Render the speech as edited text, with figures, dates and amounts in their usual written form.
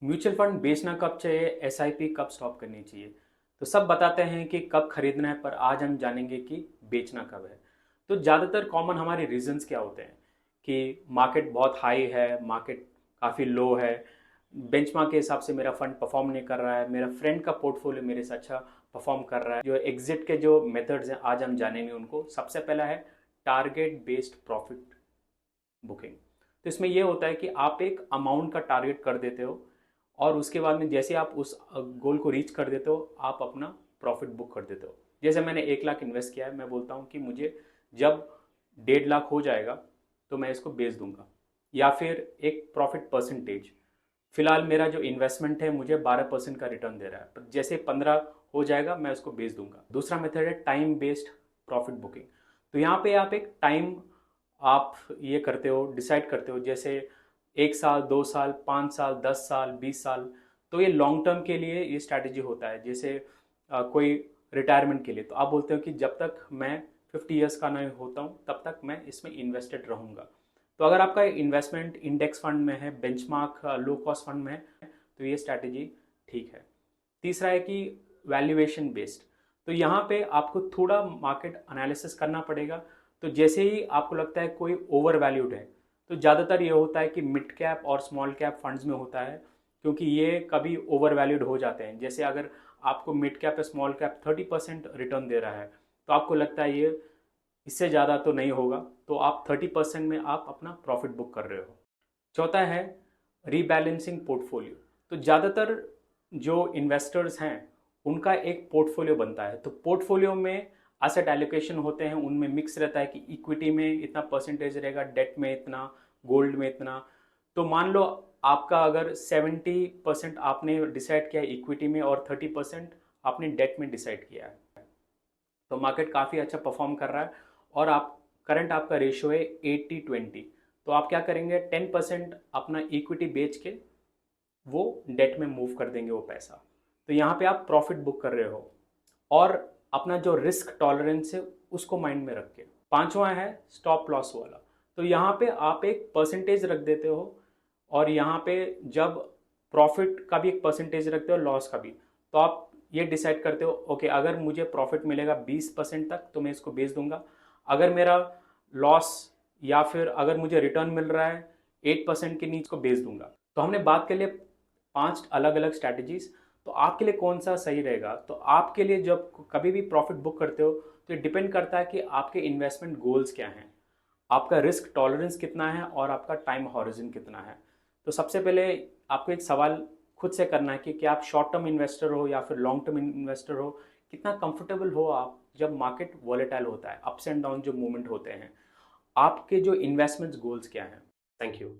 Mutual fund बेचना कब चाहिए, एसआईपी कब स्टॉप करनी चाहिए। तो सब बताते हैं कि कब खरीदना है, पर आज हम जानेंगे कि बेचना कब है। तो ज़्यादातर कॉमन हमारे रीजंस क्या होते हैं कि मार्केट बहुत हाई है, मार्केट काफ़ी लो है, बेंचमार्क के हिसाब से मेरा फंड परफॉर्म नहीं कर रहा है, मेरा फ्रेंड का पोर्टफोलियो मेरे से अच्छा परफॉर्म कर रहा है। जो एग्जिट के जो मेथड्स हैं आज हम जानेंगे उनको। सबसे पहला है टारगेट बेस्ड प्रॉफिट बुकिंग। तो इसमें यह होता है कि आप एक अमाउंट का टारगेट कर देते हो और उसके बाद में जैसे आप उस गोल को रीच कर देते हो आप अपना प्रॉफिट बुक कर देते हो। जैसे मैंने 1 लाख इन्वेस्ट किया है, मैं बोलता हूँ कि मुझे जब 1.5 लाख हो जाएगा तो मैं इसको बेच दूंगा, या फिर एक प्रॉफिट परसेंटेज। फिलहाल मेरा जो इन्वेस्टमेंट है मुझे 12% का रिटर्न दे रहा है, पर जैसे 15 हो जाएगा मैं उसको बेच दूंगा। दूसरा मेथड है टाइम बेस्ड प्रॉफिट बुकिंग। तो यहाँ पे आप एक टाइम आप ये करते हो, डिसाइड करते हो, जैसे 1 साल, 2 साल, 5 साल, 10 साल, 20 साल। तो ये लॉन्ग टर्म के लिए ये स्ट्रैटेजी होता है। जैसे कोई रिटायरमेंट के लिए तो आप बोलते हो कि जब तक मैं 50 ईयर्स का नहीं होता हूँ तब तक मैं इसमें इन्वेस्टेड रहूँगा। तो अगर आपका इन्वेस्टमेंट इंडेक्स फंड में है, बेंचमार्क लो कॉस्ट फंड में है, तो ये स्ट्रैटेजी ठीक है। तीसरा है कि वैल्यूएशन बेस्ड। तो यहाँ पे आपको थोड़ा मार्केट एनालिसिस करना पड़ेगा। तो जैसे ही आपको लगता है कोई ओवर वैल्यूड है, तो ज़्यादातर ये होता है कि मिड कैप और स्मॉल कैप फंड्स में होता है, क्योंकि ये कभी ओवर वैल्यूड हो जाते हैं। जैसे अगर आपको मिड कैप या स्मॉल कैप 30% रिटर्न दे रहा है तो आपको लगता है ये इससे ज़्यादा तो नहीं होगा, तो आप 30% में आप अपना प्रॉफिट बुक कर रहे हो। चौथा है रीबैलेंसिंग पोर्टफोलियो। तो ज़्यादातर जो इन्वेस्टर्स हैं उनका एक पोर्टफोलियो बनता है। तो पोर्टफोलियो में एसेट एलोकेशन होते हैं, उनमें मिक्स रहता है कि इक्विटी में इतना परसेंटेज रहेगा, डेट में इतना, गोल्ड में इतना। तो मान लो आपका अगर 70% आपने डिसाइड किया है इक्विटी में और 30% आपने डेट में डिसाइड किया है, तो मार्केट काफ़ी अच्छा परफॉर्म कर रहा है और आप करंट आपका रेशियो है 80-20। तो आप क्या करेंगे, 10% अपना इक्विटी बेच के वो डेट में मूव कर देंगे वो पैसा। तो यहाँ पे आप प्रॉफिट बुक कर रहे हो और अपना जो रिस्क टॉलरेंस है उसको माइंड में रख के। पांचवा है स्टॉप लॉस वाला। तो यहाँ पे आप एक परसेंटेज रख देते हो और यहाँ पे जब प्रॉफिट का भी एक परसेंटेज रखते हो, लॉस का भी, तो आप ये डिसाइड करते हो ओके अगर मुझे प्रॉफिट मिलेगा 20% तक तो मैं इसको बेच दूंगा। अगर मेरा लॉस या फिर अगर मुझे रिटर्न मिल रहा है 8% के नीचे को बेच दूंगा। तो हमने बात कर लिया 5 अलग अलग स्ट्रैटेजीज। तो आपके लिए कौन सा सही रहेगा। तो आपके लिए जब कभी भी प्रॉफिट बुक करते हो तो ये डिपेंड करता है कि आपके इन्वेस्टमेंट गोल्स क्या हैं, आपका रिस्क टॉलरेंस कितना है और आपका टाइम हॉरिजन कितना है। तो सबसे पहले आपको एक सवाल खुद से करना है कि क्या आप शॉर्ट टर्म इन्वेस्टर हो या फिर लॉन्ग टर्म इन्वेस्टर हो। कितना कंफर्टेबल हो आप जब मार्केट वॉलेटाइल होता है, अप्स एंड डाउन जो मूवमेंट होते हैं। आपके जो इन्वेस्टमेंट्स गोल्स क्या हैं। Thank you.